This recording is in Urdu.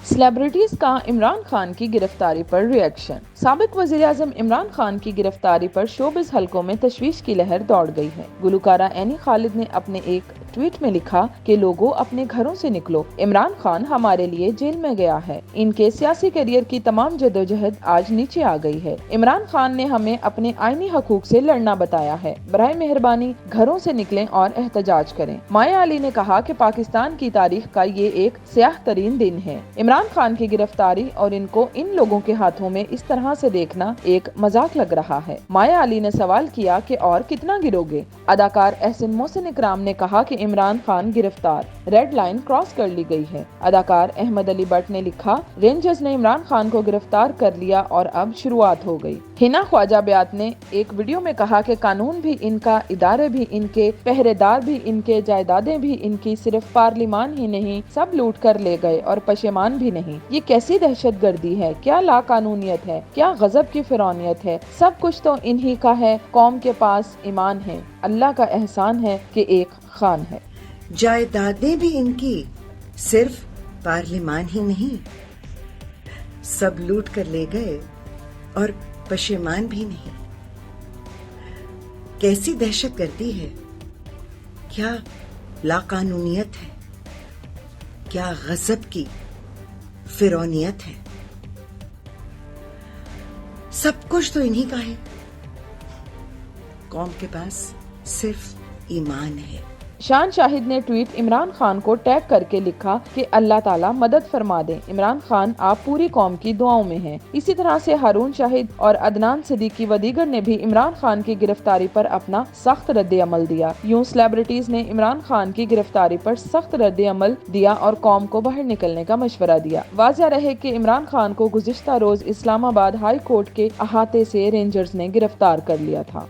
سیلیبریٹیز کا عمران خان کی گرفتاری پر ری ایکشن۔ سابق وزیر اعظم عمران خان کی گرفتاری پر شوبز حلقوں میں تشویش کی لہر دوڑ گئی ہے۔ گلوکارہ اینی خالد نے اپنے ایک ٹویٹ میں لکھا کہ لوگوں اپنے گھروں سے نکلو، عمران خان ہمارے لیے جیل میں گیا ہے، ان کے سیاسی کیریئر کی تمام جدوجہد آج نیچے آ گئی ہے۔ عمران خان نے ہمیں اپنے آئینی حقوق سے لڑنا بتایا ہے، برائے مہربانی گھروں سے نکلیں اور احتجاج کریں۔ مایا علی نے کہا کہ پاکستان کی تاریخ کا یہ ایک سیاہ ترین دن ہے۔ عمران خان کی گرفتاری اور ان کو ان لوگوں کے ہاتھوں میں اس طرح سے دیکھنا ایک مذاق لگ رہا ہے۔ مایا علی نے سوال کیا کہ اور کتنا گرو گے؟ اداکار احسن محسن اکرام نے کہا کہ عمران خان گرفتار، ریڈ لائن کراس کر لی گئی ہے۔ اداکار احمد علی بٹ نے لکھا، رینجرز نے عمران خان کو گرفتار کر لیا اور اب شروعات ہو گئی۔ ہنا خواجہ بیات نے ایک ویڈیو میں کہا کہ قانون بھی ان کا، ادارے بھی ان کے، پہرے دار بھی ان کے، جائیدادیں بھی ان کی، صرف پارلیمان ہی نہیں سب لوٹ کر لے گئے اور پشیمان بھی نہیں۔ یہ کیسی دہشت گردی ہے، کیا لا قانونیت ہے، کیا غضب کی فرعونیت ہے، سب کچھ تو انہی کا ہے۔ قوم کے پاس ایمان ہے، اللہ کا احسان ہے کہ ایک خان ہے۔ جائیدادیں بھی ان کی، صرف پارلیمان ہی نہیں سب لوٹ کر لے گئے اور پشیمان بھی نہیں۔ کیسی دہشت گردی ہے، کیا لا قانونیت ہے، کیا غضب کی فرعونیت ہے، سب کچھ تو انہی کا ہے۔ قوم کے پاس صرف ایمان ہے۔ شان شاہد نے ٹویٹ عمران خان کو ٹیگ کر کے لکھا کہ اللہ تعالیٰ مدد فرما دیں، عمران خان آپ پوری قوم کی دعاؤں میں ہیں۔ اسی طرح سے ہارون شاہد اور عدنان صدیقی و دیگر نے بھی عمران خان کی گرفتاری پر اپنا سخت رد عمل دیا۔ یوں سیلیبریٹیز نے عمران خان کی گرفتاری پر سخت رد عمل دیا اور قوم کو باہر نکلنے کا مشورہ دیا۔ واضح رہے کہ عمران خان کو گزشتہ روز اسلام آباد ہائی کورٹ کے احاطے سے رینجرز نے گرفتار کر لیا تھا۔